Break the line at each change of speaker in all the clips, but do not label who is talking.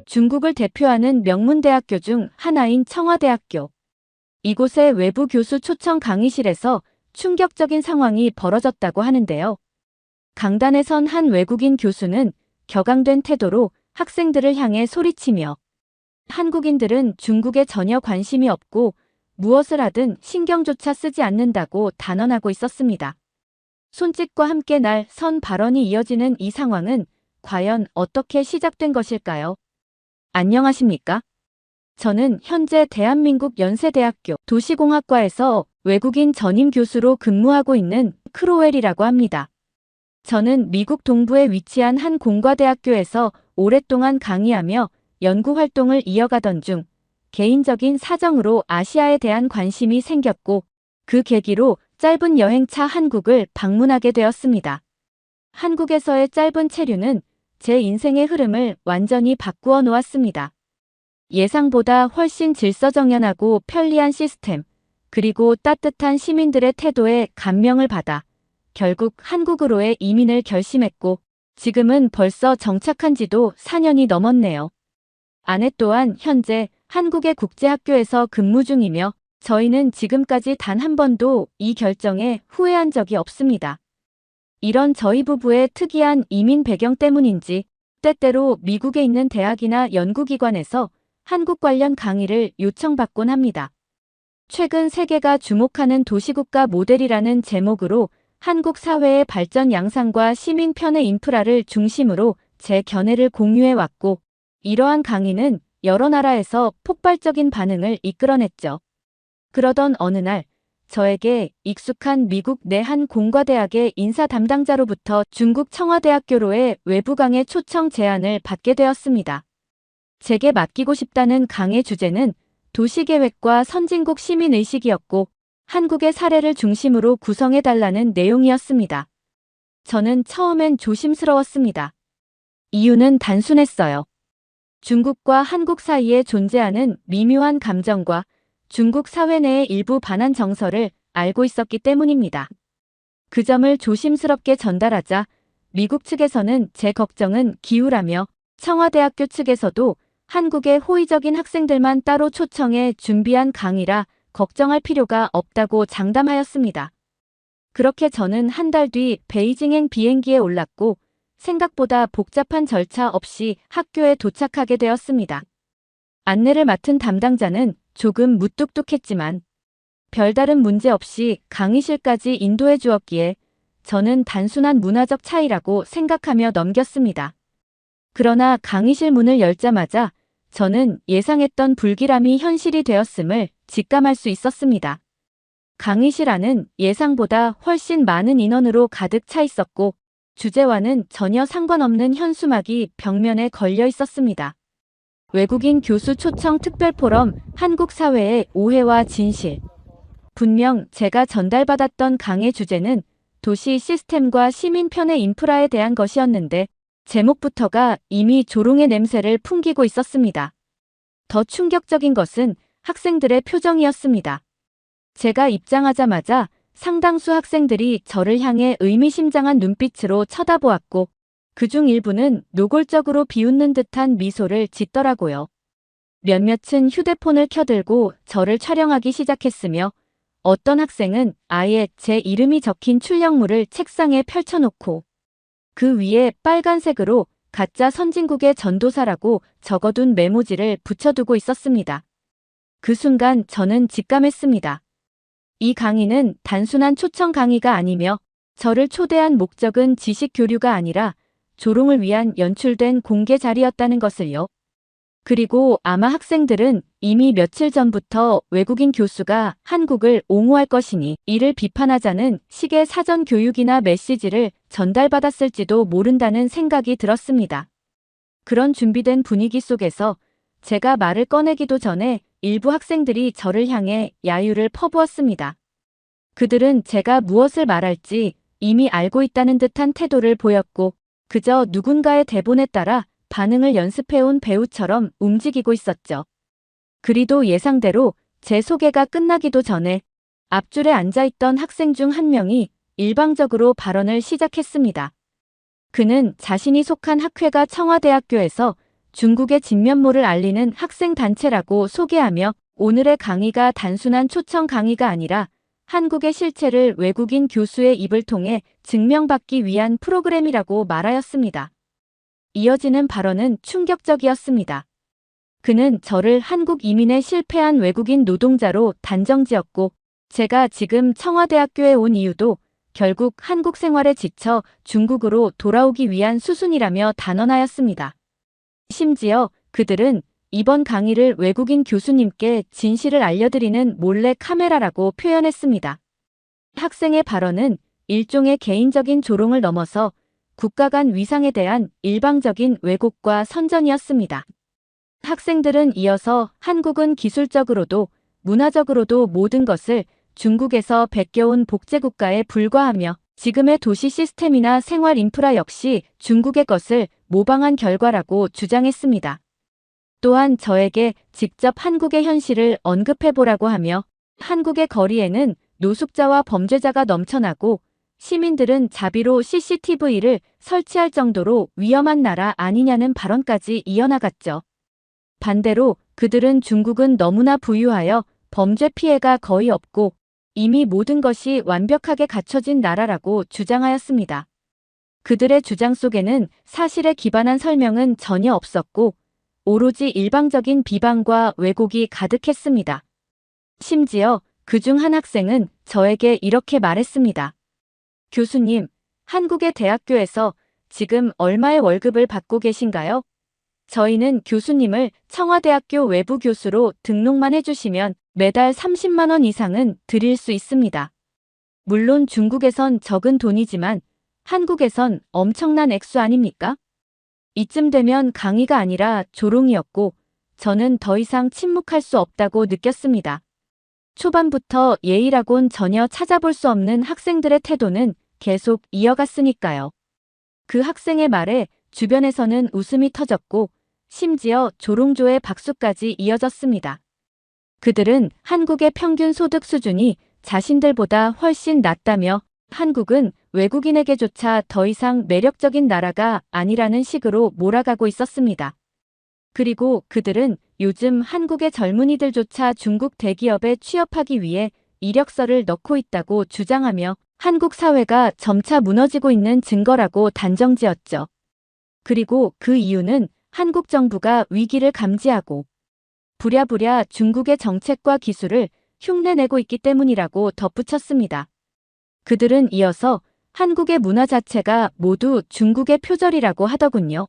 중국을 대표하는 명문대학교 중 하나인 청와대학교. 이곳의 외부 교수 초청 강의실에서 충격적인 상황이 벌어졌다고 하는데요. 강단에 선 한 외국인 교수는 격앙된 태도로 학생들을 향해 소리치며 한국인들은 중국에 전혀 관심이 없고 무엇을 하든 신경조차 쓰지 않는다고 단언하고 있었습니다. 손짓과 함께 날 선 발언이 이어지는 이 상황은 과연 어떻게 시작된 것일까요? 안녕하십니까? 저는 현재 대한민국 연세대학교 도시공학과에서 외국인 전임 교수로 근무하고 있는 크로웰이라고 합니다. 저는 미국 동부에 위치한 한 공과대학교에서 오랫동안 강의하며 연구 활동을 이어가던 중 개인적인 사정으로 아시아에 대한 관심이 생겼고 그 계기로 짧은 여행차 한국을 방문하게 되었습니다. 한국에서의 짧은 체류는 제 인생의 흐름을 완전히 바꾸어 놓았습니다. 예상보다 훨씬 질서정연하고 편리한 시스템, 그리고 따뜻한 시민들의 태도에 감명을 받아 결국 한국으로의 이민을 결심했고 지금은 벌써 정착한 지도 4년이 넘었네요. 아내 또한 현재 한국의 국제학교에서 근무 중이며 저희는 지금까지 단 한 번도 이 결정에 후회한 적이 없습니다. 이런 저희 부부의 특이한 이민 배경 때문인지 때때로 미국에 있는 대학이나 연구기관에서 한국 관련 강의를 요청받곤 합니다. 최근 세계가 주목하는 도시국가 모델이라는 제목으로 한국 사회의 발전 양상과 시민 편의 인프라를 중심으로 제 견해를 공유해 왔고 이러한 강의는 여러 나라에서 폭발적인 반응을 이끌어냈죠. 그러던 어느 날 저에게 익숙한 미국 내 한 공과대학의 인사 담당자로부터 중국 청와대학교로의 외부 강의 초청 제안을 받게 되었습니다. 제게 맡기고 싶다는 강의 주제는 도시계획과 선진국 시민의식이었고 한국의 사례를 중심으로 구성해달라는 내용이었습니다. 저는 처음엔 조심스러웠습니다. 이유는 단순했어요. 중국과 한국 사이에 존재하는 미묘한 감정과 중국 사회 내의 일부 반한 정서를 알고 있었기 때문입니다. 그 점을 조심스럽게 전달하자 미국 측에서는 제 걱정은 기우라며 청와대학교 측에서도 한국의 호의적인 학생들만 따로 초청해 준비한 강의라 걱정할 필요가 없다고 장담하였습니다. 그렇게 저는 한 달 뒤 베이징행 비행기에 올랐고 생각보다 복잡한 절차 없이 학교에 도착하게 되었습니다. 안내를 맡은 담당자는 조금 무뚝뚝했지만 별다른 문제 없이 강의실까지 인도해 주었기에 저는 단순한 문화적 차이라고 생각하며 넘겼습니다. 그러나 강의실 문을 열자마자 저는 예상했던 불길함이 현실이 되었음을 직감할 수 있었습니다. 강의실 안은 예상보다 훨씬 많은 인원으로 가득 차 있었고 주제와는 전혀 상관없는 현수막이 벽면에 걸려 있었습니다. 외국인 교수 초청 특별포럼 한국 사회의 오해와 진실. 분명 제가 전달받았던 강의 주제는 도시 시스템과 시민 편의 인프라에 대한 것이었는데 제목부터가 이미 조롱의 냄새를 풍기고 있었습니다. 더 충격적인 것은 학생들의 표정이었습니다. 제가 입장하자마자 상당수 학생들이 저를 향해 의미심장한 눈빛으로 쳐다보았고 그중 일부는 노골적으로 비웃는 듯한 미소를 짓더라고요. 몇몇은 휴대폰을 켜들고 저를 촬영하기 시작했으며 어떤 학생은 아예 제 이름이 적힌 출력물을 책상에 펼쳐놓고 그 위에 빨간색으로 가짜 선진국의 전도사라고 적어둔 메모지를 붙여두고 있었습니다. 그 순간 저는 직감했습니다. 이 강의는 단순한 초청 강의가 아니며 저를 초대한 목적은 지식 교류가 아니라 조롱을 위한 연출된 공개 자리였다는 것을요. 그리고 아마 학생들은 이미 며칠 전부터 외국인 교수가 한국을 옹호할 것이니 이를 비판하자는 식의 사전 교육이나 메시지를 전달받았을지도 모른다는 생각이 들었습니다. 그런 준비된 분위기 속에서 제가 말을 꺼내기도 전에 일부 학생들이 저를 향해 야유를 퍼부었습니다. 그들은 제가 무엇을 말할지 이미 알고 있다는 듯한 태도를 보였고 그저 누군가의 대본에 따라 반응을 연습해온 배우처럼 움직이고 있었죠. 그리도 예상대로 제 소개가 끝나기도 전에 앞줄에 앉아있던 학생 중 한 명이 일방적으로 발언을 시작했습니다. 그는 자신이 속한 학회가 청와대학교에서 중국의 진면모를 알리는 학생단체라고 소개하며 오늘의 강의가 단순한 초청 강의가 아니라 한국의 실체를 외국인 교수의 입을 통해 증명받기 위한 프로그램이라고 말하였습니다. 이어지는 발언은 충격적이었습니다. 그는 저를 한국 이민에 실패한 외국인 노동자로 단정지었고 제가 지금 청와대학교에 온 이유도 결국 한국 생활에 지쳐 중국으로 돌아오기 위한 수순이라며 단언하였습니다. 심지어 그들은 이번 강의를 외국인 교수님께 진실을 알려드리는 몰래 카메라라고 표현했습니다. 학생의 발언은 일종의 개인적인 조롱을 넘어서 국가 간 위상에 대한 일방적인 왜곡과 선전이었습니다. 학생들은 이어서 한국은 기술적으로도 문화적으로도 모든 것을 중국에서 베껴온 복제국가에 불과하며 지금의 도시 시스템이나 생활 인프라 역시 중국의 것을 모방한 결과라고 주장했습니다. 또한 저에게 직접 한국의 현실을 언급해보라고 하며 한국의 거리에는 노숙자와 범죄자가 넘쳐나고 시민들은 자비로 CCTV를 설치할 정도로 위험한 나라 아니냐는 발언까지 이어나갔죠. 반대로 그들은 중국은 너무나 부유하여 범죄 피해가 거의 없고 이미 모든 것이 완벽하게 갖춰진 나라라고 주장하였습니다. 그들의 주장 속에는 사실에 기반한 설명은 전혀 없었고 오로지 일방적인 비방과 왜곡이 가득했습니다. 심지어 그중 한 학생은 저에게 이렇게 말했습니다. 교수님, 한국의 대학교에서 지금 얼마의 월급을 받고 계신가요? 저희는 교수님을 청와대학교 외부 교수로 등록만 해주시면 매달 30만 원 이상은 드릴 수 있습니다. 물론 중국에선 적은 돈이지만 한국에선 엄청난 액수 아닙니까? 이쯤 되면 강의가 아니라 조롱이었고 저는 더 이상 침묵할 수 없다고 느꼈습니다. 초반부터 예의라곤 전혀 찾아볼 수 없는 학생들의 태도는 계속 이어갔으니까요. 그 학생의 말에 주변에서는 웃음이 터졌고 심지어 조롱조의 박수까지 이어졌습니다. 그들은 한국의 평균 소득 수준이 자신들보다 훨씬 낮다며 한국은 외국인에게조차 더 이상 매력적인 나라가 아니라는 식으로 몰아가고 있었습니다. 그리고 그들은 요즘 한국의 젊은이들조차 중국 대기업에 취업하기 위해 이력서를 넣고 있다고 주장하며 한국 사회가 점차 무너지고 있는 증거라고 단정지었죠. 그리고 그 이유는 한국 정부가 위기를 감지하고 부랴부랴 중국의 정책과 기술을 흉내내고 있기 때문이라고 덧붙였습니다. 그들은 이어서 한국의 문화 자체가 모두 중국의 표절이라고 하더군요.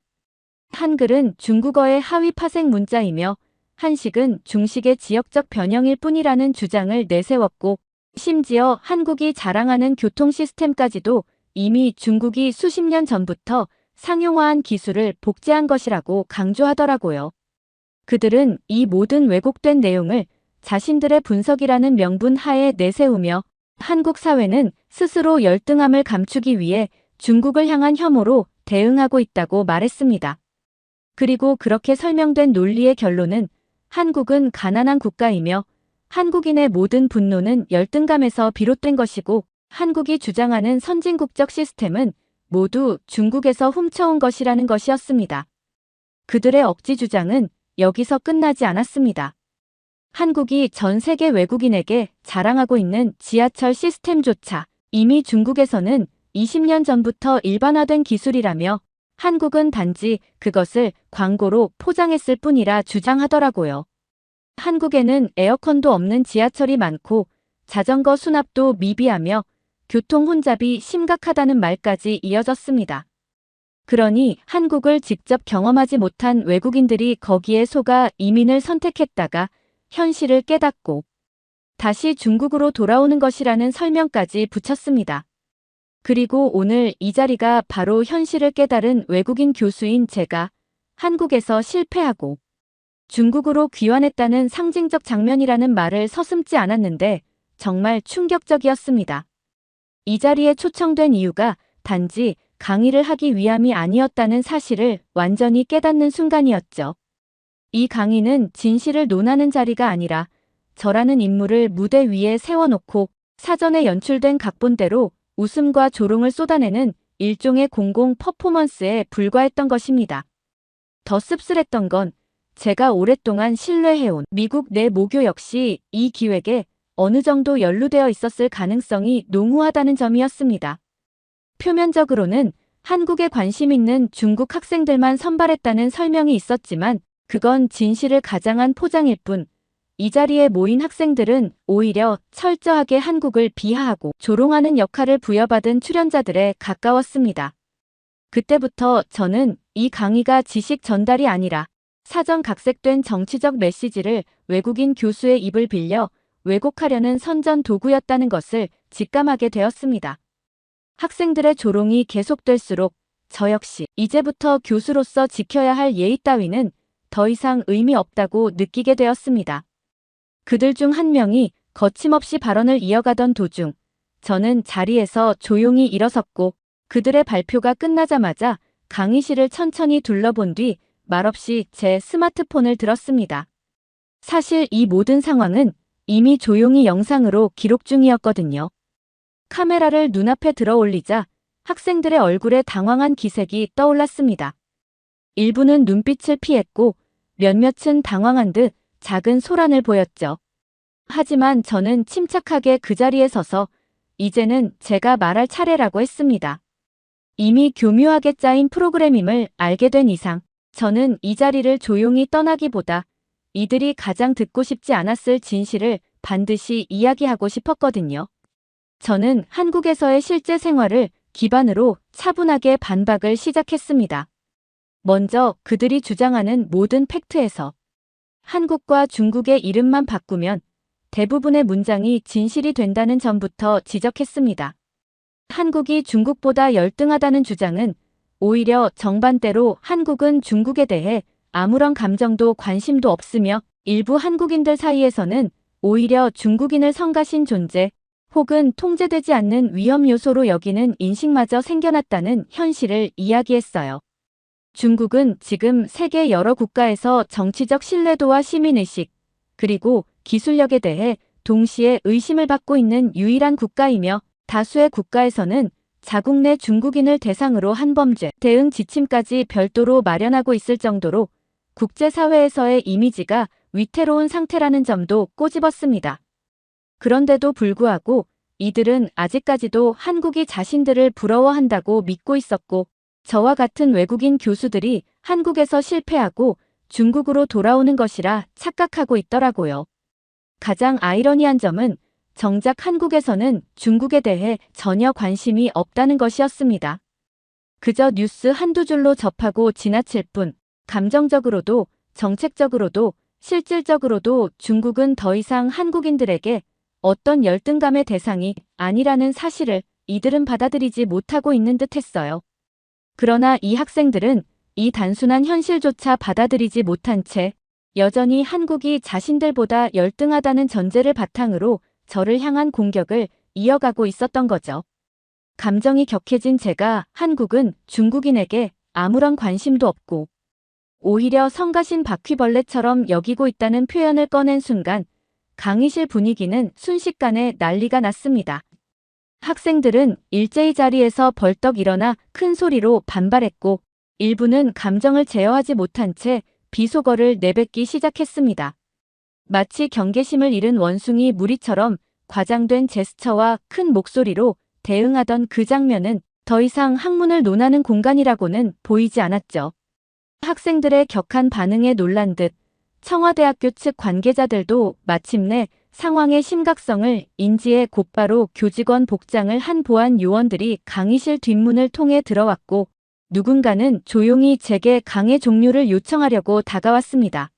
한글은 중국어의 하위 파생 문자이며 한식은 중식의 지역적 변형일 뿐이라는 주장을 내세웠고 심지어 한국이 자랑하는 교통 시스템까지도 이미 중국이 수십 년 전부터 상용화한 기술을 복제한 것이라고 강조하더라고요. 그들은 이 모든 왜곡된 내용을 자신들의 분석이라는 명분 하에 내세우며 한국 사회는 스스로 열등함을 감추기 위해 중국을 향한 혐오로 대응하고 있다고 말했습니다. 그리고 그렇게 설명된 논리의 결론은 한국은 가난한 국가이며 한국인의 모든 분노는 열등감에서 비롯된 것이고 한국이 주장하는 선진국적 시스템은 모두 중국에서 훔쳐온 것이라는 것이었습니다. 그들의 억지 주장은 여기서 끝나지 않았습니다. 한국이 전 세계 외국인에게 자랑하고 있는 지하철 시스템조차 이미 중국에서는 20년 전부터 일반화된 기술이라며 한국은 단지 그것을 광고로 포장했을 뿐이라 주장하더라고요. 한국에는 에어컨도 없는 지하철이 많고 자전거 수납도 미비하며 교통 혼잡이 심각하다는 말까지 이어졌습니다. 그러니 한국을 직접 경험하지 못한 외국인들이 거기에 속아 이민을 선택했다가 현실을 깨닫고 다시 중국으로 돌아오는 것이라는 설명까지 붙였습니다. 그리고 오늘 이 자리가 바로 현실을 깨달은 외국인 교수인 제가 한국에서 실패하고 중국으로 귀환했다는 상징적 장면이라는 말을 서슴지 않았는데 정말 충격적이었습니다. 이 자리에 초청된 이유가 단지 강의를 하기 위함이 아니었다는 사실을 완전히 깨닫는 순간이었죠. 이 강의는 진실을 논하는 자리가 아니라 저라는 인물을 무대 위에 세워놓고 사전에 연출된 각본대로 웃음과 조롱을 쏟아내는 일종의 공공 퍼포먼스에 불과했던 것입니다. 더 씁쓸했던 건 제가 오랫동안 신뢰해온 미국 내 모교 역시 이 기획에 어느 정도 연루되어 있었을 가능성이 농후하다는 점이었습니다. 표면적으로는 한국에 관심 있는 중국 학생들만 선발했다는 설명이 있었지만 그건 진실을 가장한 포장일 뿐, 이 자리에 모인 학생들은 오히려 철저하게 한국을 비하하고 조롱하는 역할을 부여받은 출연자들에 가까웠습니다. 그때부터 저는 이 강의가 지식 전달이 아니라 사전 각색된 정치적 메시지를 외국인 교수의 입을 빌려 왜곡하려는 선전 도구였다는 것을 직감하게 되었습니다. 학생들의 조롱이 계속될수록 저 역시 이제부터 교수로서 지켜야 할 예의 따위는 더 이상 의미 없다고 느끼게 되었습니다. 그들 중 한 명이 거침없이 발언을 이어가던 도중 저는 자리에서 조용히 일어섰고 그들의 발표가 끝나자마자 강의실을 천천히 둘러본 뒤 말없이 제 스마트폰을 들었습니다. 사실 이 모든 상황은 이미 조용히 영상으로 기록 중이었거든요. 카메라를 눈앞에 들어 올리자 학생들의 얼굴에 당황한 기색이 떠올랐습니다. 일부는 눈빛을 피했고 몇몇은 당황한 듯 작은 소란을 보였죠. 하지만 저는 침착하게 그 자리에 서서 이제는 제가 말할 차례라고 했습니다. 이미 교묘하게 짜인 프로그램임을 알게 된 이상 저는 이 자리를 조용히 떠나기보다 이들이 가장 듣고 싶지 않았을 진실을 반드시 이야기하고 싶었거든요. 저는 한국에서의 실제 생활을 기반으로 차분하게 반박을 시작했습니다. 먼저 그들이 주장하는 모든 팩트에서 한국과 중국의 이름만 바꾸면 대부분의 문장이 진실이 된다는 점부터 지적했습니다. 한국이 중국보다 열등하다는 주장은 오히려 정반대로 한국은 중국에 대해 아무런 감정도 관심도 없으며 일부 한국인들 사이에서는 오히려 중국인을 성가신 존재 혹은 통제되지 않는 위험 요소로 여기는 인식마저 생겨났다는 현실을 이야기했어요. 중국은 지금 세계 여러 국가에서 정치적 신뢰도와 시민의식, 그리고 기술력에 대해 동시에 의심을 받고 있는 유일한 국가이며 다수의 국가에서는 자국 내 중국인을 대상으로 한 범죄 대응 지침까지 별도로 마련하고 있을 정도로 국제사회에서의 이미지가 위태로운 상태라는 점도 꼬집었습니다. 그런데도 불구하고 이들은 아직까지도 한국이 자신들을 부러워한다고 믿고 있었고 저와 같은 외국인 교수들이 한국에서 실패하고 중국으로 돌아오는 것이라 착각하고 있더라고요. 가장 아이러니한 점은 정작 한국에서는 중국에 대해 전혀 관심이 없다는 것이었습니다. 그저 뉴스 한두 줄로 접하고 지나칠 뿐 감정적으로도 정책적으로도 실질적으로도 중국은 더 이상 한국인들에게 어떤 열등감의 대상이 아니라는 사실을 이들은 받아들이지 못하고 있는 듯했어요. 그러나 이 학생들은 이 단순한 현실조차 받아들이지 못한 채 여전히 한국이 자신들보다 열등하다는 전제를 바탕으로 저를 향한 공격을 이어가고 있었던 거죠. 감정이 격해진 제가 한국은 중국인에게 아무런 관심도 없고 오히려 성가신 바퀴벌레처럼 여기고 있다는 표현을 꺼낸 순간 강의실 분위기는 순식간에 난리가 났습니다. 학생들은 일제히 자리에서 벌떡 일어나 큰 소리로 반발했고 일부는 감정을 제어하지 못한 채 비속어를 내뱉기 시작했습니다. 마치 경계심을 잃은 원숭이 무리처럼 과장된 제스처와 큰 목소리로 대응하던 그 장면은 더 이상 학문을 논하는 공간이라고는 보이지 않았죠. 학생들의 격한 반응에 놀란 듯 청와대학교 측 관계자들도 마침내 상황의 심각성을 인지해 곧바로 교직원 복장을 한 보안 요원들이 강의실 뒷문을 통해 들어왔고 누군가는 조용히 제게 강의 종료를 요청하려고 다가왔습니다.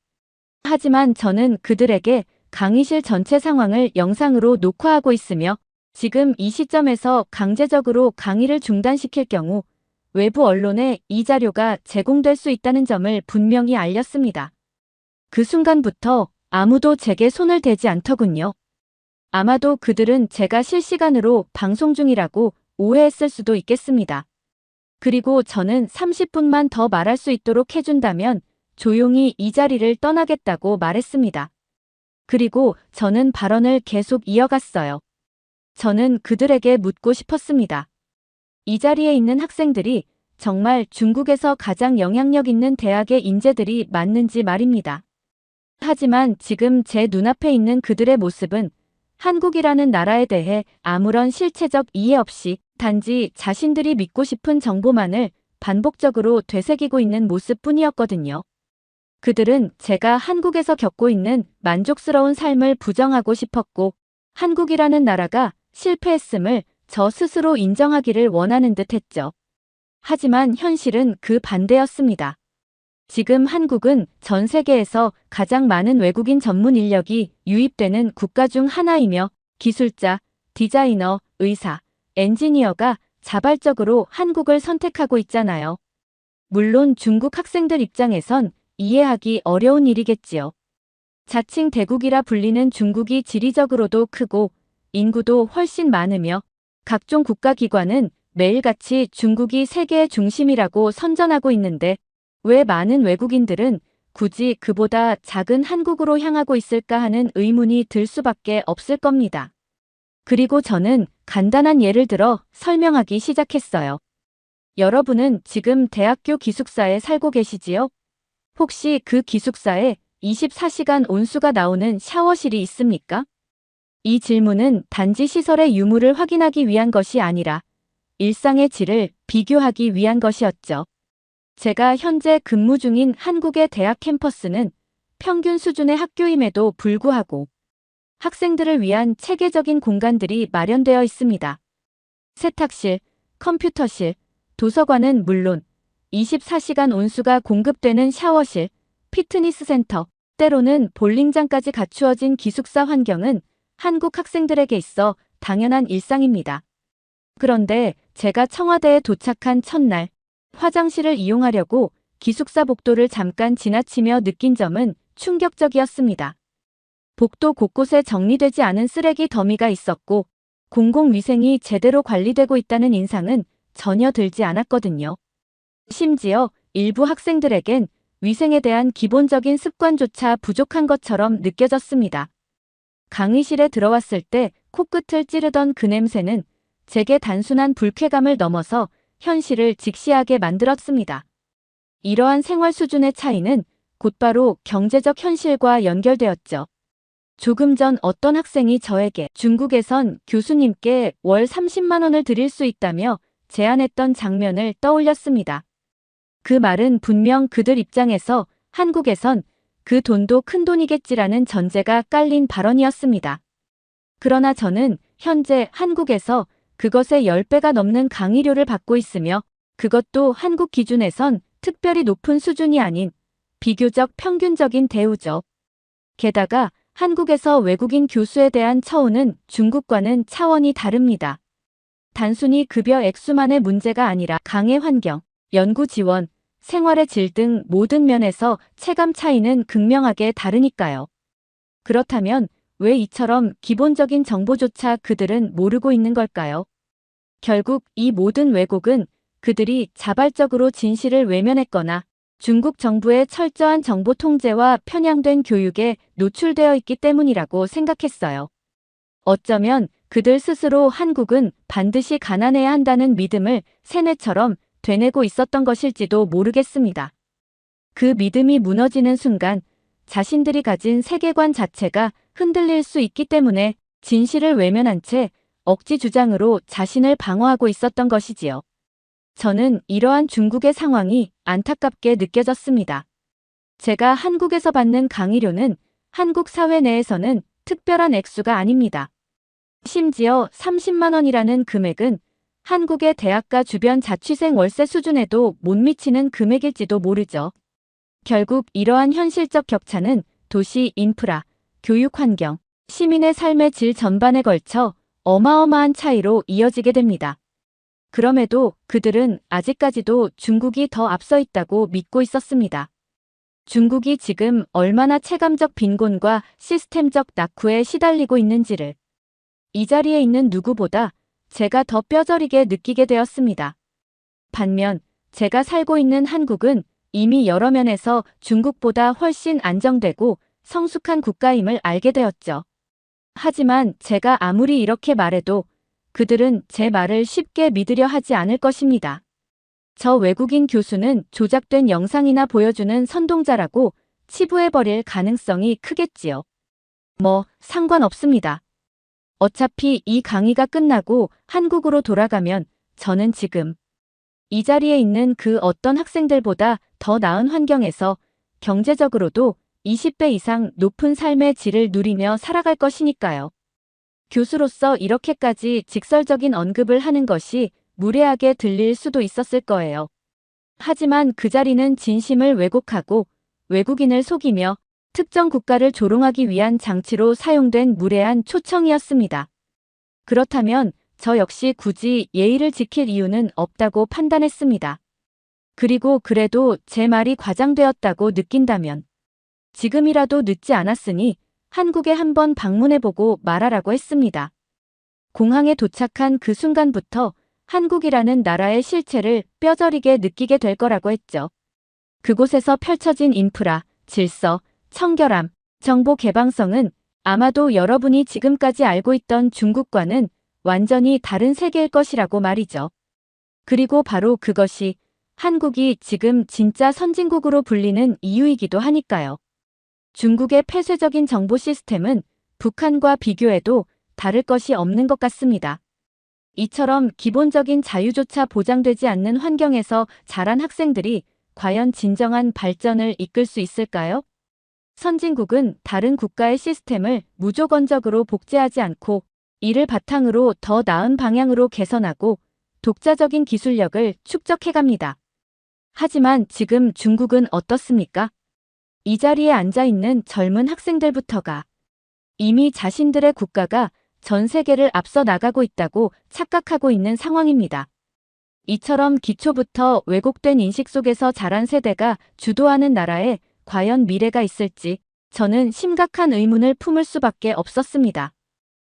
하지만 저는 그들에게 강의실 전체 상황을 영상으로 녹화하고 있으며 지금 이 시점에서 강제적으로 강의를 중단시킬 경우 외부 언론에 이 자료가 제공될 수 있다는 점을 분명히 알렸습니다. 그 순간부터 아무도 제게 손을 대지 않더군요. 아마도 그들은 제가 실시간으로 방송 중이라고 오해했을 수도 있겠습니다. 그리고 저는 30분만 더 말할 수 있도록 해준다면 조용히 이 자리를 떠나겠다고 말했습니다. 그리고 저는 발언을 계속 이어갔어요. 저는 그들에게 묻고 싶었습니다. 이 자리에 있는 학생들이 정말 중국에서 가장 영향력 있는 대학의 인재들이 맞는지 말입니다. 하지만 지금 제 눈앞에 있는 그들의 모습은 한국이라는 나라에 대해 아무런 실체적 이해 없이 단지 자신들이 믿고 싶은 정보만을 반복적으로 되새기고 있는 모습뿐이었거든요. 그들은 제가 한국에서 겪고 있는 만족스러운 삶을 부정하고 싶었고, 한국이라는 나라가 실패했음을 저 스스로 인정하기를 원하는 듯 했죠. 하지만 현실은 그 반대였습니다. 지금 한국은 전 세계에서 가장 많은 외국인 전문 인력이 유입되는 국가 중 하나이며 기술자, 디자이너, 의사, 엔지니어가 자발적으로 한국을 선택하고 있잖아요. 물론 중국 학생들 입장에선 이해하기 어려운 일이겠지요. 자칭 대국이라 불리는 중국이 지리적으로도 크고 인구도 훨씬 많으며 각종 국가기관은 매일같이 중국이 세계의 중심이라고 선전하고 있는데 왜 많은 외국인들은 굳이 그보다 작은 한국으로 향하고 있을까 하는 의문이 들 수밖에 없을 겁니다. 그리고 저는 간단한 예를 들어 설명하기 시작했어요. 여러분은 지금 대학교 기숙사에 살고 계시지요? 혹시 그 기숙사에 24시간 온수가 나오는 샤워실이 있습니까? 이 질문은 단지 시설의 유무를 확인하기 위한 것이 아니라 일상의 질을 비교하기 위한 것이었죠. 제가 현재 근무 중인 한국의 대학 캠퍼스는 평균 수준의 학교임에도 불구하고 학생들을 위한 체계적인 공간들이 마련되어 있습니다. 세탁실, 컴퓨터실, 도서관은 물론 24시간 온수가 공급되는 샤워실, 피트니스 센터, 때로는 볼링장까지 갖추어진 기숙사 환경은 한국 학생들에게 있어 당연한 일상입니다. 그런데 제가 청와대에 도착한 첫날, 화장실을 이용하려고 기숙사 복도를 잠깐 지나치며 느낀 점은 충격적이었습니다. 복도 곳곳에 정리되지 않은 쓰레기 더미가 있었고 공공위생이 제대로 관리되고 있다는 인상은 전혀 들지 않았거든요. 심지어 일부 학생들에겐 위생에 대한 기본적인 습관조차 부족한 것처럼 느껴졌습니다. 강의실에 들어왔을 때 코끝을 찌르던 그 냄새는 제게 단순한 불쾌감을 넘어서 현실을 직시하게 만들었습니다. 이러한 생활 수준의 차이는 곧바로 경제적 현실과 연결되었죠. 조금 전 어떤 학생이 저에게 중국에선 교수님께 월 30만 원을 드릴 수 있다며 제안했던 장면을 떠올렸습니다. 그 말은 분명 그들 입장에서 한국에선 그 돈도 큰 돈이겠지라는 전제가 깔린 발언이었습니다. 그러나 저는 현재 한국에서 그것의 10배가 넘는 강의료를 받고 있으며 그것도 한국 기준에선 특별히 높은 수준이 아닌 비교적 평균적인 대우죠. 게다가 한국에서 외국인 교수에 대한 처우는 중국과는 차원이 다릅니다. 단순히 급여 액수만의 문제가 아니라 강의 환경, 연구 지원, 생활의 질 등 모든 면에서 체감 차이는 극명하게 다르니까요. 그렇다면 왜 이처럼 기본적인 정보조차 그들은 모르고 있는 걸까요? 결국 이 모든 왜곡은 그들이 자발적으로 진실을 외면했거나 중국 정부의 철저한 정보 통제와 편향된 교육에 노출되어 있기 때문이라고 생각했어요. 어쩌면 그들 스스로 한국은 반드시 가난해야 한다는 믿음을 세뇌처럼 되뇌고 있었던 것일지도 모르겠습니다. 그 믿음이 무너지는 순간 자신들이 가진 세계관 자체가 흔들릴 수 있기 때문에 진실을 외면한 채 억지 주장으로 자신을 방어하고 있었던 것이지요. 저는 이러한 중국의 상황이 안타깝게 느껴졌습니다. 제가 한국에서 받는 강의료는 한국 사회 내에서는 특별한 액수가 아닙니다. 심지어 30만 원이라는 금액은 한국의 대학가 주변 자취생 월세 수준에도 못 미치는 금액일지도 모르죠. 결국 이러한 현실적 격차는 도시 인프라, 교육 환경, 시민의 삶의 질 전반에 걸쳐 어마어마한 차이로 이어지게 됩니다. 그럼에도 그들은 아직까지도 중국이 더 앞서 있다고 믿고 있었습니다. 중국이 지금 얼마나 체감적 빈곤과 시스템적 낙후에 시달리고 있는지를 이 자리에 있는 누구보다 제가 더 뼈저리게 느끼게 되었습니다. 반면 제가 살고 있는 한국은 이미 여러 면에서 중국보다 훨씬 안정되고 성숙한 국가임을 알게 되었죠. 하지만 제가 아무리 이렇게 말해도 그들은 제 말을 쉽게 믿으려 하지 않을 것입니다. 저 외국인 교수는 조작된 영상이나 보여주는 선동자라고 치부해버릴 가능성이 크겠지요. 뭐, 상관없습니다. 어차피 이 강의가 끝나고 한국으로 돌아가면 저는 지금 이 자리에 있는 그 어떤 학생들보다 더 나은 환경에서 경제적으로도 20배 이상 높은 삶의 질을 누리며 살아갈 것이니까요. 교수로서 이렇게까지 직설적인 언급을 하는 것이 무례하게 들릴 수도 있었을 거예요. 하지만 그 자리는 진심을 왜곡하고 외국인을 속이며 특정 국가를 조롱하기 위한 장치로 사용된 무례한 초청이었습니다. 그렇다면 저 역시 굳이 예의를 지킬 이유는 없다고 판단했습니다. 그리고 그래도 제 말이 과장되었다고 느낀다면 지금이라도 늦지 않았으니 한국에 한번 방문해보고 말하라고 했습니다. 공항에 도착한 그 순간부터 한국이라는 나라의 실체를 뼈저리게 느끼게 될 거라고 했죠. 그곳에서 펼쳐진 인프라, 질서, 청결함, 정보 개방성은 아마도 여러분이 지금까지 알고 있던 중국과는 완전히 다른 세계일 것이라고 말이죠. 그리고 바로 그것이 한국이 지금 진짜 선진국으로 불리는 이유이기도 하니까요. 중국의 폐쇄적인 정보 시스템은 북한과 비교해도 다를 것이 없는 것 같습니다. 이처럼 기본적인 자유조차 보장되지 않는 환경에서 자란 학생들이 과연 진정한 발전을 이끌 수 있을까요? 선진국은 다른 국가의 시스템을 무조건적으로 복제하지 않고 이를 바탕으로 더 나은 방향으로 개선하고 독자적인 기술력을 축적해갑니다. 하지만 지금 중국은 어떻습니까? 이 자리에 앉아있는 젊은 학생들부터가 이미 자신들의 국가가 전 세계를 앞서 나가고 있다고 착각하고 있는 상황입니다. 이처럼 기초부터 왜곡된 인식 속에서 자란 세대가 주도하는 나라에 과연 미래가 있을지 저는 심각한 의문을 품을 수밖에 없었습니다.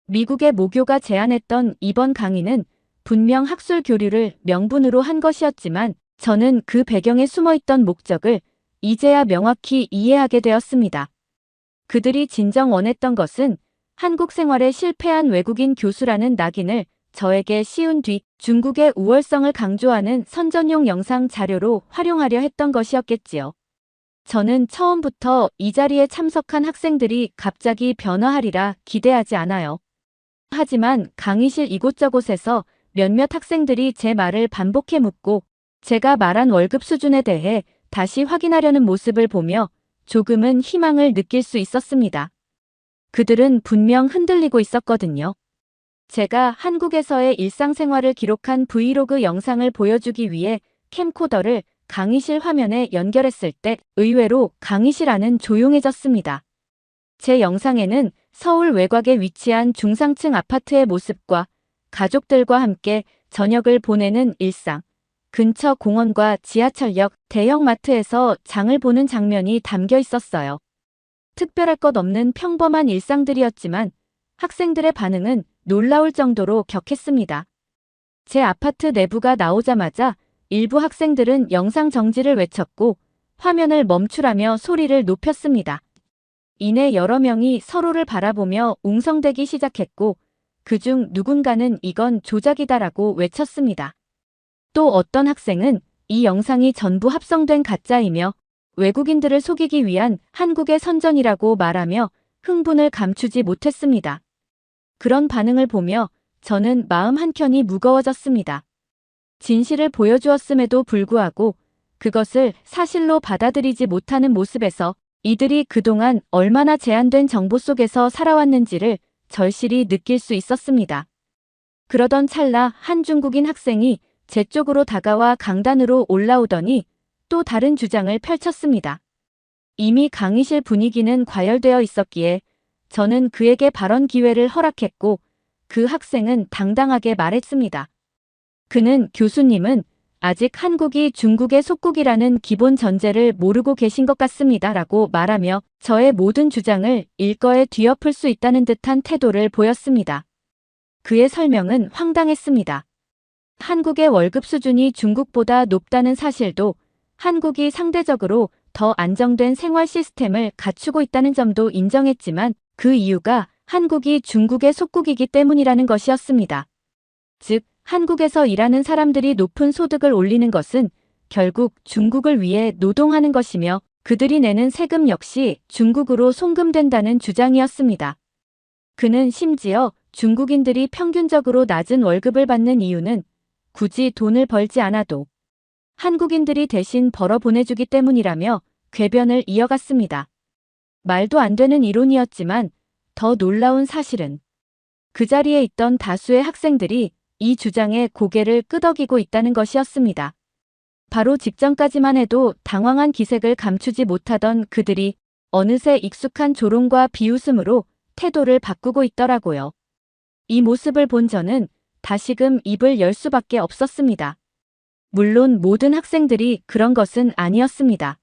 미국의 모교가 제안했던 이번 강의는 분명 학술 교류를 명분으로 한 것이었지만 저는 그 배경에 숨어있던 목적을 이제야 명확히 이해하게 되었습니다. 그들이 진정 원했던 것은 한국 생활에 실패한 외국인 교수라는 낙인을 저에게 씌운 뒤 중국의 우월성을 강조하는 선전용 영상 자료로 활용하려 했던 것이었겠지요. 저는 처음부터 이 자리에 참석한 학생들이 갑자기 변화하리라 기대하지 않아요. 하지만 강의실 이곳저곳에서 몇몇 학생들이 제 말을 반복해 묻고 제가 말한 월급 수준에 대해 다시 확인하려는 모습을 보며 조금은 희망을 느낄 수 있었습니다. 그들은 분명 흔들리고 있었거든요. 제가 한국에서의 일상생활을 기록한 브이로그 영상을 보여주기 위해 캠코더를 강의실 화면에 연결했을 때 의외로 강의실 안은 조용해졌습니다. 제 영상에는 서울 외곽에 위치한 중상층 아파트의 모습과 가족들과 함께 저녁을 보내는 일상, 근처 공원과 지하철역, 대형마트에서 장을 보는 장면이 담겨 있었어요. 특별할 것 없는 평범한 일상들이었지만 학생들의 반응은 놀라울 정도로 격했습니다. 제 아파트 내부가 나오자마자 일부 학생들은 영상 정지를 외쳤고 화면을 멈추라며 소리를 높였습니다. 이내 여러 명이 서로를 바라보며 웅성대기 시작했고 그중 누군가는 이건 조작이다라고 외쳤습니다. 또 어떤 학생은 이 영상이 전부 합성된 가짜이며 외국인들을 속이기 위한 한국의 선전이라고 말하며 흥분을 감추지 못했습니다. 그런 반응을 보며 저는 마음 한켠이 무거워졌습니다. 진실을 보여주었음에도 불구하고 그것을 사실로 받아들이지 못하는 모습에서 이들이 그동안 얼마나 제한된 정보 속에서 살아왔는지를 절실히 느낄 수 있었습니다. 그러던 찰나 한 중국인 학생이 제 쪽으로 다가와 강단으로 올라오더니 또 다른 주장을 펼쳤습니다. 이미 강의실 분위기는 과열되어 있었기에 저는 그에게 발언 기회를 허락했고 그 학생은 당당하게 말했습니다. 그는 교수님은 아직 한국이 중국의 속국이라는 기본 전제를 모르고 계신 것 같습니다. 라고 말하며 저의 모든 주장을 일거에 뒤엎을 수 있다는 듯한 태도를 보였습니다. 그의 설명은 황당했습니다. 한국의 월급 수준이 중국보다 높다는 사실도 한국이 상대적으로 더 안정된 생활 시스템을 갖추고 있다는 점도 인정했지만 그 이유가 한국이 중국의 속국이기 때문이라는 것이었습니다. 즉, 한국에서 일하는 사람들이 높은 소득을 올리는 것은 결국 중국을 위해 노동하는 것이며 그들이 내는 세금 역시 중국으로 송금된다는 주장이었습니다. 그는 심지어 중국인들이 평균적으로 낮은 월급을 받는 이유는 굳이 돈을 벌지 않아도 한국인들이 대신 벌어 보내주기 때문이라며 궤변을 이어갔습니다. 말도 안 되는 이론이었지만 더 놀라운 사실은 그 자리에 있던 다수의 학생들이 이 주장에 고개를 끄덕이고 있다는 것이었습니다. 바로 직전까지만 해도 당황한 기색을 감추지 못하던 그들이 어느새 익숙한 조롱과 비웃음으로 태도를 바꾸고 있더라고요. 이 모습을 본 저는 다시금 입을 열 수밖에 없었습니다. 물론 모든 학생들이 그런 것은 아니었습니다.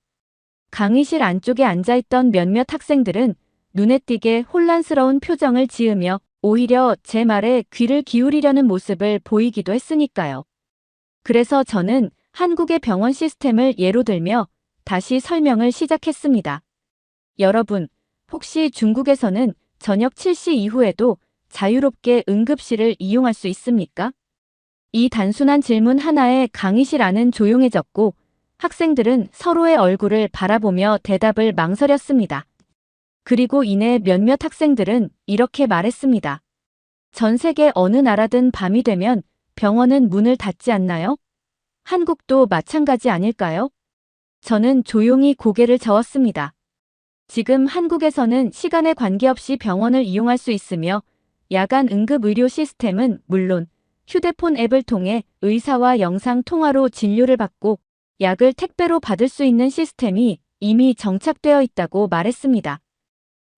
강의실 안쪽에 앉아있던 몇몇 학생들은 눈에 띄게 혼란스러운 표정을 지으며 오히려 제 말에 귀를 기울이려는 모습을 보이기도 했으니까요. 그래서 저는 한국의 병원 시스템을 예로 들며 다시 설명을 시작했습니다. 여러분, 혹시 중국에서는 저녁 7시 이후에도 자유롭게 응급실을 이용할 수 있습니까? 이 단순한 질문 하나에 강의실 안은 조용해졌고 학생들은 서로의 얼굴을 바라보며 대답을 망설였습니다. 그리고 이내 몇몇 학생들은 이렇게 말했습니다. 전 세계 어느 나라든 밤이 되면 병원은 문을 닫지 않나요? 한국도 마찬가지 아닐까요? 저는 조용히 고개를 저었습니다. 지금 한국에서는 시간에 관계없이 병원을 이용할 수 있으며 야간 응급 의료 시스템은 물론 휴대폰 앱을 통해 의사와 영상 통화로 진료를 받고 약을 택배로 받을 수 있는 시스템이 이미 정착되어 있다고 말했습니다.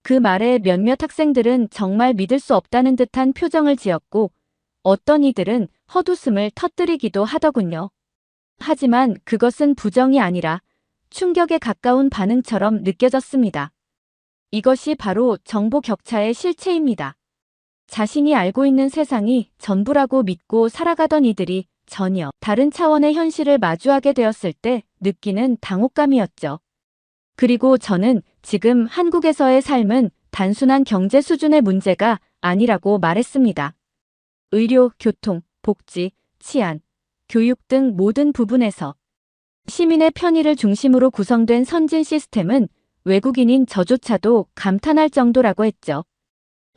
그 말에 몇몇 학생들은 정말 믿을 수 없다는 듯한 표정을 지었고 어떤 이들은 헛웃음을 터뜨리기도 하더군요. 하지만 그것은 부정이 아니라 충격에 가까운 반응처럼 느껴졌습니다. 이것이 바로 정보 격차의 실체입니다. 자신이 알고 있는 세상이 전부라고 믿고 살아가던 이들이 전혀 다른 차원의 현실을 마주하게 되었을 때 느끼는 당혹감이었죠. 그리고 저는 지금 한국에서의 삶은 단순한 경제 수준의 문제가 아니라고 말했습니다. 의료, 교통, 복지, 치안, 교육 등 모든 부분에서 시민의 편의를 중심으로 구성된 선진 시스템은 외국인인 저조차도 감탄할 정도라고 했죠.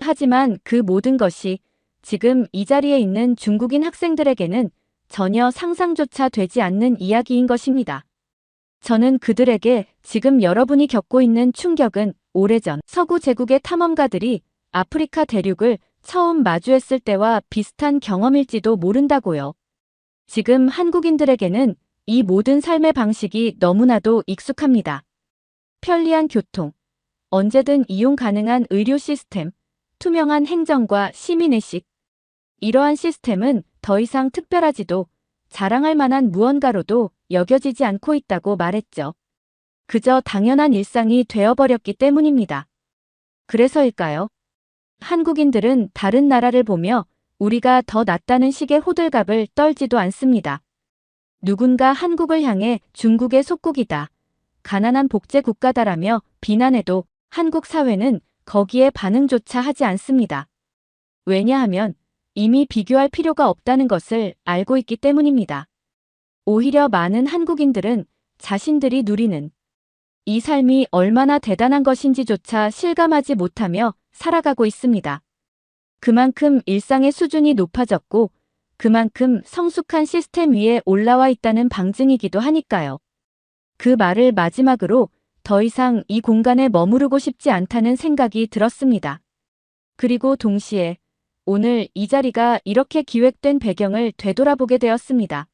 하지만 그 모든 것이 지금 이 자리에 있는 중국인 학생들에게는 전혀 상상조차 되지 않는 이야기인 것입니다. 저는 그들에게 지금 여러분이 겪고 있는 충격은 오래전 서구 제국의 탐험가들이 아프리카 대륙을 처음 마주했을 때와 비슷한 경험일지도 모른다고요. 지금 한국인들에게는 이 모든 삶의 방식이 너무나도 익숙합니다. 편리한 교통, 언제든 이용 가능한 의료 시스템, 투명한 행정과 시민의식. 이러한 시스템은 더 이상 특별하지도 자랑할 만한 무언가로도 여겨지지 않고 있다고 말했죠. 그저 당연한 일상이 되어버렸기 때문입니다. 그래서일까요? 한국인들은 다른 나라를 보며 우리가 더 낫다는 식의 호들갑을 떨지도 않습니다. 누군가 한국을 향해 중국의 속국이다, 가난한 복제 국가다라며 비난해도 한국 사회는 거기에 반응조차 하지 않습니다. 왜냐하면 이미 비교할 필요가 없다는 것을 알고 있기 때문입니다. 오히려 많은 한국인들은 자신들이 누리는 이 삶이 얼마나 대단한 것인지조차 실감하지 못하며 살아가고 있습니다. 그만큼 일상의 수준이 높아졌고 그만큼 성숙한 시스템 위에 올라와 있다는 방증이기도 하니까요. 그 말을 마지막으로 더 이상 이 공간에 머무르고 싶지 않다는 생각이 들었습니다. 그리고 동시에 오늘 이 자리가 이렇게 기획된 배경을 되돌아보게 되었습니다.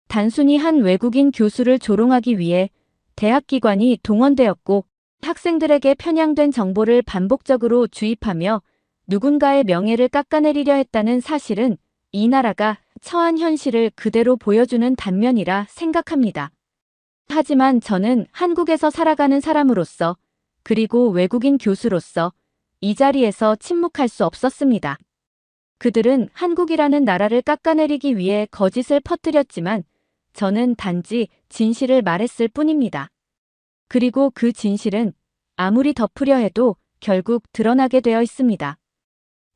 단순히 한 외국인 교수를 조롱하기 위해 대학기관이 동원되었고 학생들에게 편향된 정보를 반복적으로 주입하며 누군가의 명예를 깎아내리려 했다는 사실은 이 나라가 처한 현실을 그대로 보여주는 단면이라 생각합니다. 하지만 저는 한국에서 살아가는 사람으로서 그리고 외국인 교수로서 이 자리에서 침묵할 수 없었습니다. 그들은 한국이라는 나라를 깎아내리기 위해 거짓을 퍼뜨렸지만 저는 단지 진실을 말했을 뿐입니다. 그리고 그 진실은 아무리 덮으려 해도 결국 드러나게 되어 있습니다.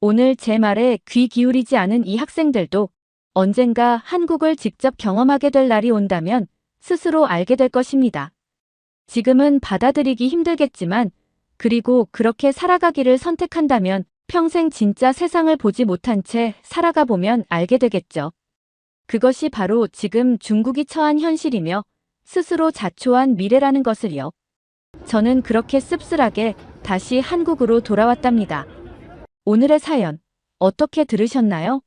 오늘 제 말에 귀 기울이지 않은 이 학생들도 언젠가 한국을 직접 경험하게 될 날이 온다면 스스로 알게 될 것입니다. 지금은 받아들이기 힘들겠지만, 그리고 그렇게 살아가기를 선택한다면 평생 진짜 세상을 보지 못한 채 살아가 보면 알게 되겠죠. 그것이 바로 지금 중국이 처한 현실이며 스스로 자초한 미래라는 것을요. 저는 그렇게 씁쓸하게 다시 한국으로 돌아왔답니다. 오늘의 사연, 어떻게 들으셨나요?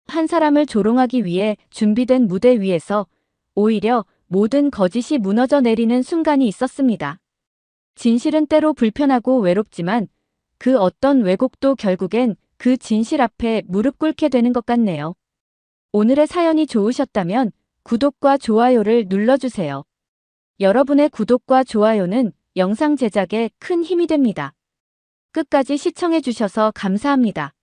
한 사람을 조롱하기 위해 준비된 무대 위에서 오히려 모든 거짓이 무너져 내리는 순간이 있었습니다. 진실은 때로 불편하고 외롭지만 그 어떤 왜곡도 결국엔 그 진실 앞에 무릎 꿇게 되는 것 같네요. 오늘의 사연이 좋으셨다면 구독과 좋아요를 눌러주세요. 여러분의 구독과 좋아요는 영상 제작에 큰 힘이 됩니다. 끝까지 시청해주셔서 감사합니다.